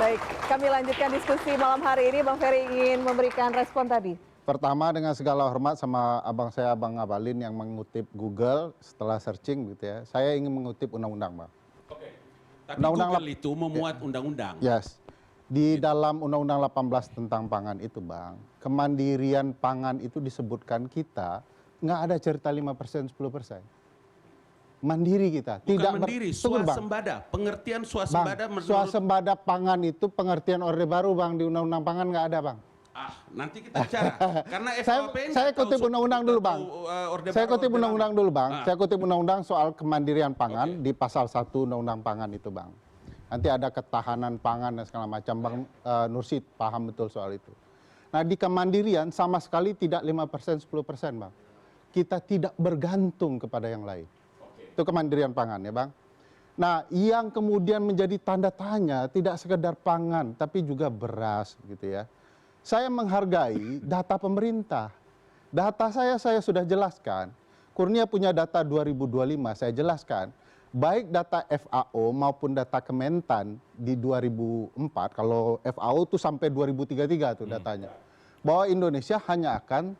Baik, kami lanjutkan diskusi malam hari ini. Bang Ferry ingin memberikan respon tadi. Pertama, dengan segala hormat sama abang saya, Bang Abalin, yang mengutip Google setelah searching gitu ya. Saya ingin mengutip undang-undang, Bang. Oke. Tapi Google itu memuat undang-undang. Yes. Di dalam Undang-Undang 18 tentang pangan itu, Bang, kemandirian pangan itu disebutkan kita nggak ada cerita 5%, 10%. Mandiri kita. Bukan tidak mandiri, swasembada. Pengertian swasembada Bang, swasembada pangan itu pengertian Orde Baru, Bang, di Undang-Undang Pangan nggak ada, Bang. Nanti kita bicara. Karena FAP saya kutip undang-undang dulu, Bang. Saya kutip undang-undang dulu, Bang. Saya kutip undang-undang soal kemandirian pangan di pasal 1 Undang-Undang Pangan itu, Bang. Nanti ada ketahanan pangan dan segala macam. Bang Nursid paham betul soal itu. Nah, di kemandirian sama sekali tidak 5%, 10%, Bang. Kita tidak bergantung kepada yang lain. Itu kemandirian pangan ya, Bang. Nah, yang kemudian menjadi tanda tanya tidak sekedar pangan tapi juga beras gitu ya. Saya menghargai data pemerintah. Data saya sudah jelaskan. Kurnia punya data 2025, saya jelaskan. Baik data FAO maupun data Kementan di 2004, kalau FAO itu sampai 2033 tuh datanya. Bahwa Indonesia hanya akan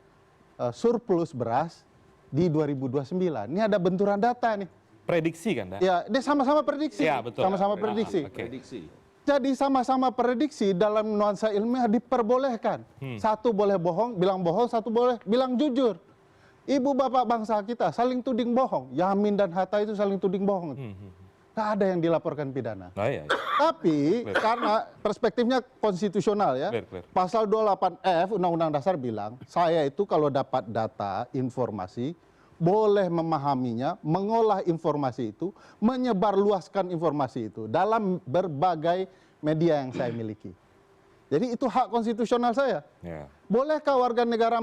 surplus beras di 2029. Ini ada benturan data nih. Prediksi kan? Ya, dia sama-sama prediksi. Ya, betul. Sama-sama prediksi. Prediksi. Jadi sama-sama prediksi dalam nuansa ilmiah diperbolehkan. Satu boleh bohong, satu boleh bilang jujur. Ibu bapak bangsa kita saling tuding bohong. Yamin dan Hatta itu saling tuding bohong. Nggak ada yang dilaporkan pidana. Oh, iya. Tapi karena perspektifnya konstitusional ya. Pasal 28F Undang-Undang Dasar bilang, saya itu kalau dapat data, informasi, boleh memahaminya, mengolah informasi itu, menyebarluaskan informasi itu dalam berbagai media yang saya miliki. Jadi itu hak konstitusional saya. Ya. Bolehkah warga negara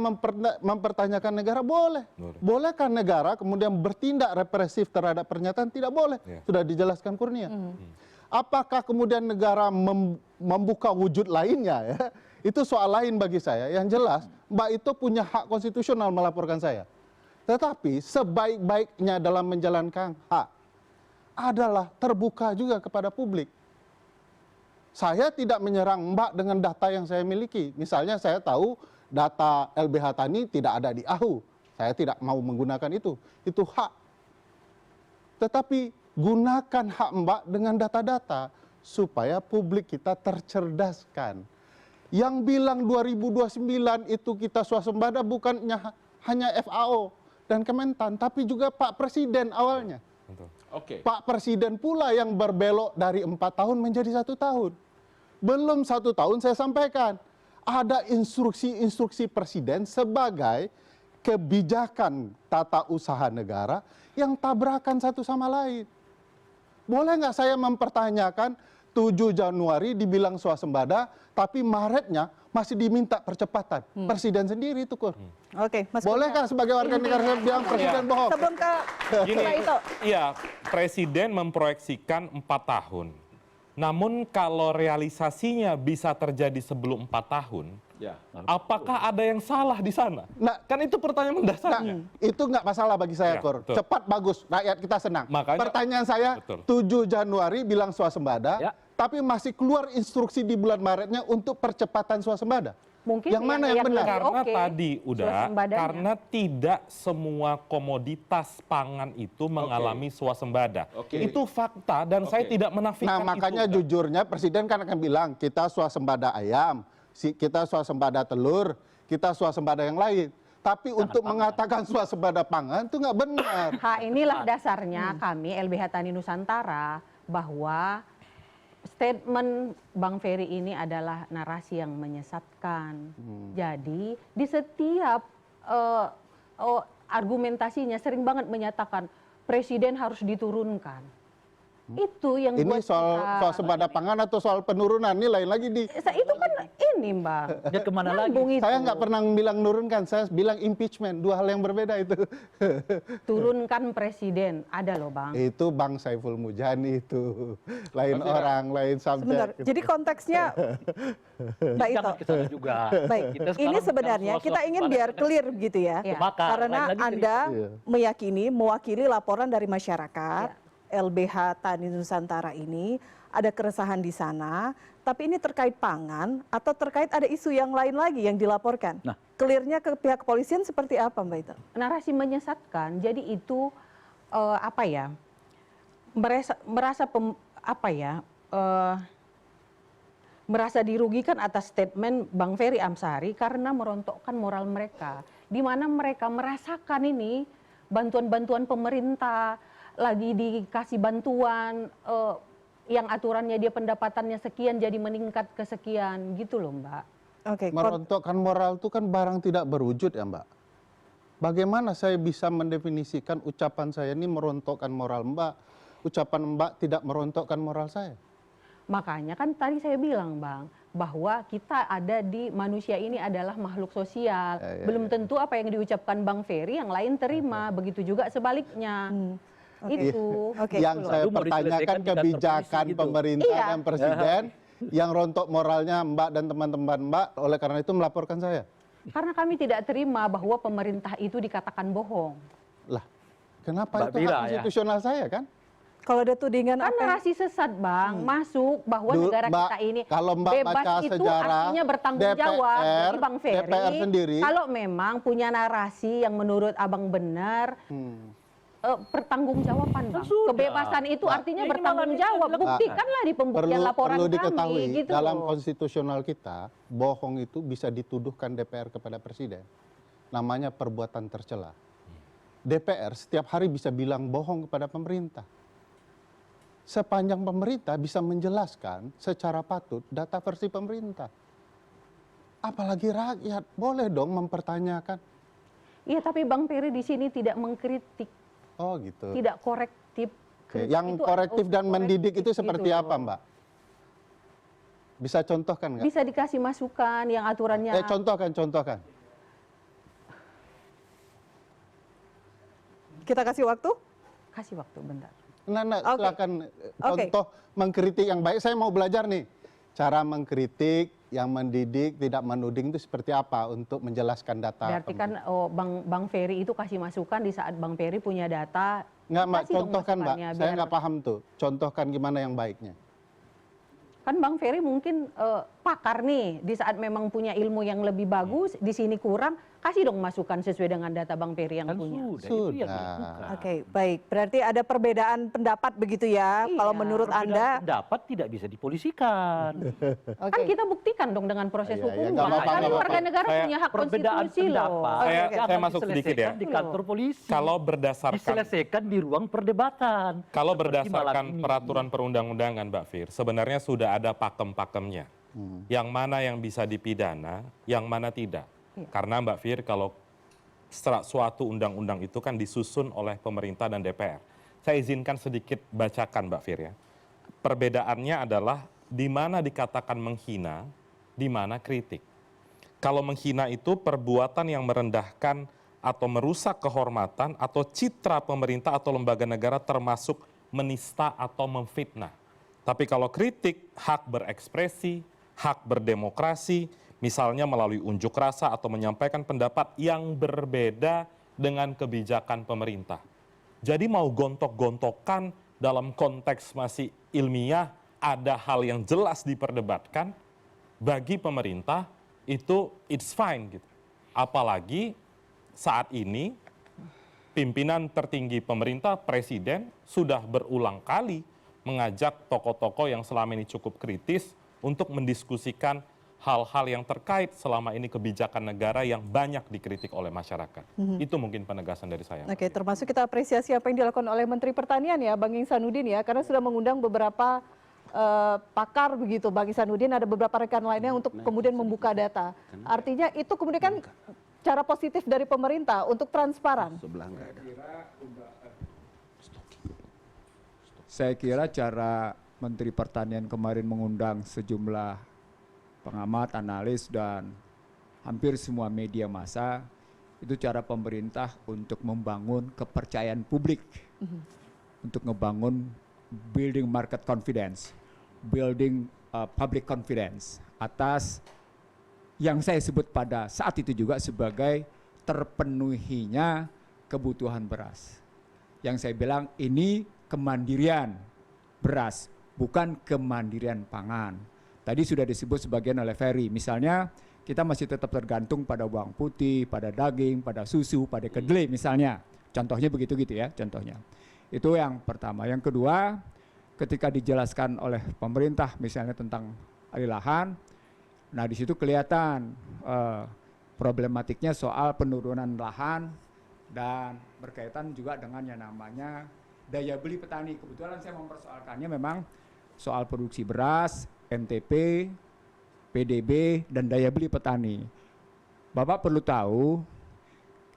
mempertanyakan negara? Boleh. Bolehkah negara kemudian bertindak represif terhadap pernyataan? Tidak boleh. Ya. Sudah dijelaskan Kurnia. Apakah kemudian negara membuka wujud lainnya? Ya? Itu soal lain bagi saya. Yang jelas, Mbak itu punya hak konstitusional melaporkan saya. Tetapi sebaik-baiknya dalam menjalankan hak adalah terbuka juga kepada publik. Saya tidak menyerang Mbak dengan data yang saya miliki. Misalnya saya tahu data LBH Tani tidak ada di AHU. Saya tidak mau menggunakan itu. Itu hak. Tetapi gunakan hak Mbak dengan data-data supaya publik kita tercerdaskan. Yang bilang 2029 itu kita swasembada bukannya hanya FAO dan Kementan, tapi juga Pak Presiden awalnya. Oke. Pak Presiden pula yang berbelok dari 4 tahun menjadi 1 tahun. Belum 1 tahun saya sampaikan. Ada instruksi-instruksi Presiden sebagai kebijakan tata usaha negara yang tabrakan satu sama lain. Boleh nggak saya mempertanyakan 7 Januari dibilang swasembada, tapi Maretnya masih diminta percepatan. Presiden sendiri itu, Kur. Oke, Mas Bolehkah sebagai warga negara saya bilang Presiden bohong? Sebelum ke itu. Iya, Presiden memproyeksikan 4 tahun. Namun kalau realisasinya bisa terjadi sebelum 4 tahun, apakah ada yang salah di sana? Nah, kan itu pertanyaan mendasarnya. Itu nggak masalah bagi saya, Ya, Kur. betul. Cepat, bagus, rakyat kita senang. Makanya, pertanyaan saya, betul. 7 Januari bilang swasembada, tapi masih keluar instruksi di bulan Maretnya untuk percepatan swasembada. Mungkin yang mana yang benar? Karena tadi udah, swasembadanya. karena tidak semua komoditas pangan itu mengalami swasembada. Itu fakta dan saya tidak menafikan Nah, makanya itu. jujurnya Presiden kan akan bilang, kita swasembada ayam, kita swasembada telur, kita swasembada yang lain. Tapi untuk mengatakan swasembada pangan itu nggak benar. Inilah dasarnya kami LBH Tani Nusantara bahwa statement Bang Ferry ini adalah narasi yang menyesatkan. Jadi di setiap argumentasinya sering banget menyatakan Presiden harus diturunkan. Itu yang Ini buat soal kita- swasembada pangan atau soal penurunan? Ini lain lagi di. Itu kan ini Bang. Ya kemana lagi? Nyambung itu. Saya nggak pernah bilang nurunkan, saya bilang impeachment. 2 hal yang berbeda itu. Turunkan Presiden, ada loh Bang. Itu Bang Saiful Mujani itu. Lain orang, lain Sebentar. subjek. Jadi konteksnya Mbak Ito. Jangan ke sana juga. Baik, Kita sekarang ini bicara sebenarnya soal kita ingin swasembada. biar clear begitu ya. Iya. Maka, Karena lain lagi Anda Iya. mewakili laporan dari masyarakat, LBH Tani Nusantara ini ada keresahan di sana, tapi ini terkait pangan atau terkait ada isu yang lain lagi yang dilaporkan. Nah. Clearnya ke pihak kepolisian seperti apa, Mbak Ita? Narasi menyesatkan, jadi itu merasa dirugikan atas statement Bang Ferry Amsari karena merontokkan moral mereka, di mana mereka merasakan ini bantuan-bantuan pemerintah, lagi dikasih bantuan yang aturannya dia pendapatannya sekian jadi meningkat ke sekian gitu loh, Mbak. Oke. Merontokkan moral itu kan barang tidak berwujud ya, Mbak. Bagaimana saya bisa mendefinisikan ucapan saya ini merontokkan moral Mbak, ucapan Mbak tidak merontokkan moral saya? Makanya kan tadi saya bilang, Bang, bahwa kita ada di manusia ini adalah makhluk sosial. Belum tentu apa yang diucapkan Bang Ferry yang lain terima, begitu juga sebaliknya. Itu. Yang saya pertanyakan kebijakan pemerintah dan presiden yang rontok moralnya Mbak dan teman-teman Mbak, oleh karena itu melaporkan saya. Karena kami tidak terima bahwa pemerintah itu dikatakan bohong. Lah, kenapa itu hak konstitusional saya kan? Kalau ada tudingan Kan narasi sesat, Bang, masuk bahwa negara kita ini kalau Mbak bebas baca itu sejarah, artinya bertanggung jawab. Jadi Bang Ferry, DPR sendiri, kalau memang punya narasi yang menurut Abang benar, pertanggungjawaban, Bang. Kebebasan itu artinya bertanggung jawab. Buktikanlah di pembuktian laporan perlu kami. diketahui, Gitu dalam loh. konstitusional kita, bohong itu bisa dituduhkan DPR kepada presiden. Namanya perbuatan tercela. DPR setiap hari bisa bilang bohong kepada pemerintah. Sepanjang pemerintah bisa menjelaskan secara patut data versi pemerintah. Apalagi rakyat, boleh dong mempertanyakan. Iya, tapi Bang Ferry di sini tidak mengkritik, Oh gitu. tidak korektif. Oke, yang korektif dan mendidik itu seperti apa, Mbak? Bisa contohkan nggak? Bisa dikasih masukan yang aturannya. Contohkan. Kita kasih waktu? Kasih waktu bentar. Silakan contoh mengkritik yang baik. Saya mau belajar nih. Cara mengkritik yang mendidik, tidak menuding itu seperti apa untuk menjelaskan data. Berarti kan Bang Ferry itu kasih masukan di saat Bang Ferry punya data. Nggak, Mbak, kasih dong contohkan, Mbak. masukannya, Saya biar- nggak paham tuh. Contohkan gimana yang baiknya. Kan Bang Ferry mungkin pakar nih, di saat memang punya ilmu yang lebih bagus, di sini kurang, kasih dong masukan sesuai dengan data Bang Ferry yang punya. Itu yang dilakukan. Oke, baik. Berarti ada perbedaan pendapat begitu ya. Iya, Kalau menurut Anda, Pendapat tidak bisa dipolisikan. Kan kita buktikan dong dengan proses Iya, hukum. nggak apa-apa, Kan nggak warga apa-apa. negara Saya- punya hak Perbedaan konstitusi loh. pendapat Saya jangan masuk sedikit ya. diselesaikan di kantor polisi. Kalau berdasarkan diselesaikan di ruang perdebatan. Kalau Seperti malam berdasarkan ini. peraturan perundang-undangan, Mbak Fir, sebenarnya sudah ada pakem-pakemnya. Yang mana yang bisa dipidana, yang mana tidak. Karena Mbak Fir, kalau suatu undang-undang itu kan disusun oleh pemerintah dan DPR. Saya izinkan sedikit bacakan, Mbak Fir ya. Perbedaannya adalah di mana dikatakan menghina, di mana kritik. Kalau menghina itu perbuatan yang merendahkan atau merusak kehormatan atau citra pemerintah atau lembaga negara termasuk menista atau memfitnah. Tapi kalau kritik, hak berekspresi, hak berdemokrasi, misalnya melalui unjuk rasa atau menyampaikan pendapat yang berbeda dengan kebijakan pemerintah. Jadi mau gontok-gontokan dalam konteks masih ilmiah, ada hal yang jelas diperdebatkan, bagi pemerintah itu it's fine gitu. Apalagi saat ini pimpinan tertinggi pemerintah, presiden, sudah berulang kali mengajak tokoh-tokoh yang selama ini cukup kritis untuk mendiskusikan hal-hal yang terkait selama ini kebijakan negara yang banyak dikritik oleh masyarakat. Itu mungkin penegasan dari saya. oke, termasuk kita apresiasi apa yang dilakukan oleh Menteri Pertanian ya, Bang Ihsanuddin ya, karena sudah mengundang beberapa pakar begitu, Bang Ihsanuddin, ada beberapa rekan lainnya untuk kemudian membuka data. Artinya itu kemudian kan cara positif dari pemerintah untuk transparan. Saya kira cara Menteri Pertanian kemarin mengundang sejumlah pengamat, analis, dan hampir semua media massa, itu cara pemerintah untuk membangun kepercayaan publik, untuk ngebangun building market confidence, building public confidence atas yang saya sebut pada saat itu juga sebagai terpenuhinya kebutuhan beras. Yang saya bilang ini kemandirian beras, bukan kemandirian pangan. Tadi sudah disebut sebagian oleh Ferry, misalnya kita masih tetap tergantung pada bawang putih, pada daging, pada susu, pada kedelai misalnya. Contohnya begitu gitu ya, contohnya. Itu yang pertama. Yang kedua, ketika dijelaskan oleh pemerintah misalnya tentang alih lahan, nah di situ kelihatan problematiknya soal penurunan lahan dan berkaitan juga dengan yang namanya daya beli petani. Kebetulan saya mempersoalkannya memang soal produksi beras, NTP, PDB, dan daya beli petani. Bapak perlu tahu,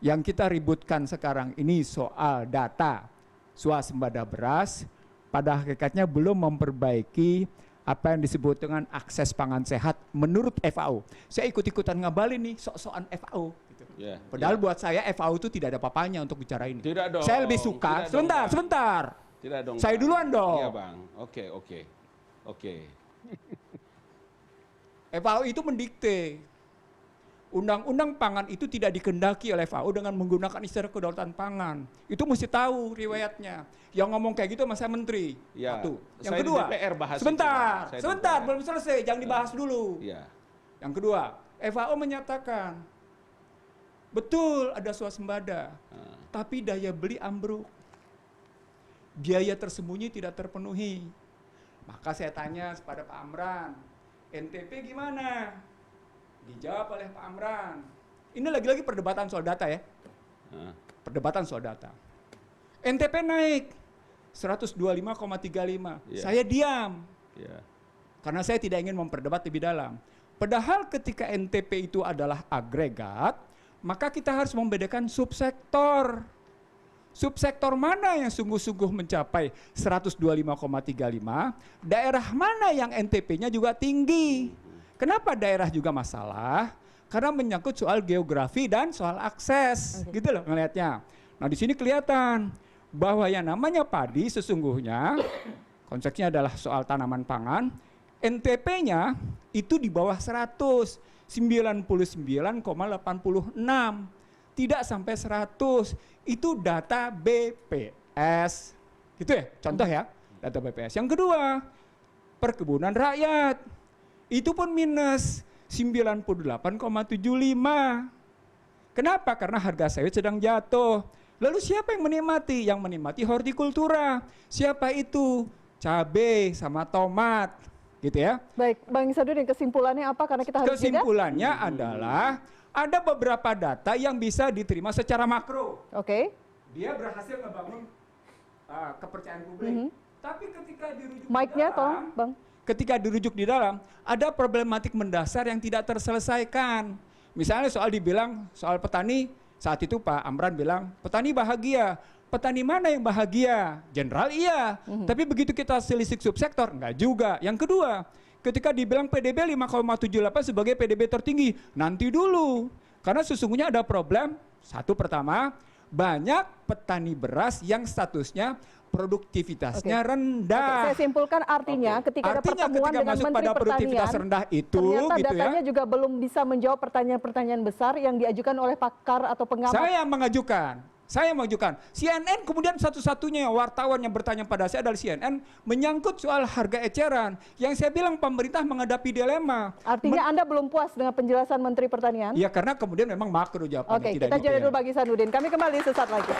yang kita ributkan sekarang ini soal data swasembada beras, pada hakikatnya belum memperbaiki apa yang disebut dengan akses pangan sehat menurut FAO. Saya ikut-ikutan ngabalin nih sok-sokan FAO. Gitu. Padahal buat saya FAO itu tidak ada papanya untuk bicara ini. Tidak dong. Saya lebih suka, sebentar. Tidak dong. Saya Bang. duluan dong. Iya Bang, oke. FAO itu mendikte. Undang-undang pangan itu tidak dikehendaki oleh FAO dengan menggunakan istilah kedaulatan pangan. Itu mesti tahu riwayatnya. Yang ngomong kayak gitu masa menteri. Ya, Satu. Yang saya di kedua, DPR bahas sebentar, itu, sebentar, DPR. belum selesai, jangan dibahas dulu. Iya. Yang kedua, FAO menyatakan betul ada swasembada, tapi daya beli ambruk. Biaya tersembunyi tidak terpenuhi. Maka saya tanya kepada Pak Amran, NTP gimana? Dijawab oleh Pak Amran. Ini lagi-lagi perdebatan soal data ya. Perdebatan soal data. NTP naik 125,35. Yeah. Saya diam. Yeah. Karena saya tidak ingin memperdebat lebih dalam. Padahal ketika NTP itu adalah agregat, maka kita harus membedakan subsektor. Subsektor mana yang sungguh-sungguh mencapai 125,35, daerah mana yang NTP-nya juga tinggi. Kenapa daerah juga masalah? Karena menyangkut soal geografi dan soal akses, gitu loh ngelihatnya. Nah di sini kelihatan bahwa yang namanya padi sesungguhnya konteksnya adalah soal tanaman pangan, NTP-nya itu di bawah 100, 99,86, tidak sampai 100. Itu data BPS, gitu ya, contoh ya, data BPS. Yang kedua, perkebunan rakyat. Itu pun minus 98,75. Kenapa? Karena harga sawit sedang jatuh. Lalu siapa yang menikmati? Yang menikmati hortikultura. Siapa itu? Cabai sama tomat. Gitu ya. Baik, Bang Ihsanuddin, kesimpulannya apa? Karena kita harus jeda. Kesimpulannya adalah ada beberapa data yang bisa diterima secara makro. Oke. Dia berhasil membangun kepercayaan publik. Tapi ketika dirujuk Mic-nya di dalam, tolong, Bang. ketika dirujuk di dalam, ada problematik mendasar yang tidak terselesaikan. Misalnya soal dibilang, soal petani, saat itu Pak Amran bilang, petani bahagia. Petani mana yang bahagia? Jenderal iya. Tapi begitu kita selisih subsektor, enggak juga. Yang kedua, ketika dibilang PDB 5,78 sebagai PDB tertinggi, nanti dulu. Karena sesungguhnya ada problem, satu pertama, banyak petani beras yang statusnya produktivitasnya rendah. Saya simpulkan artinya ketika ada pertemuan dengan masuk Menteri pada produktivitas Pertanian, rendah itu, ternyata gitu datanya ya. juga belum bisa menjawab pertanyaan-pertanyaan besar yang diajukan oleh pakar atau pengamat. Saya mengajukan. CNN kemudian satu-satunya wartawan yang bertanya pada saya adalah CNN menyangkut soal harga eceran. Yang saya bilang pemerintah menghadapi dilema. Artinya Anda belum puas dengan penjelasan Menteri Pertanian? Ya karena kemudian memang makro jawabannya. Oke, tidak kita jeda detail. dulu Bang Ihsanuddin. Kami kembali sesaat lagi.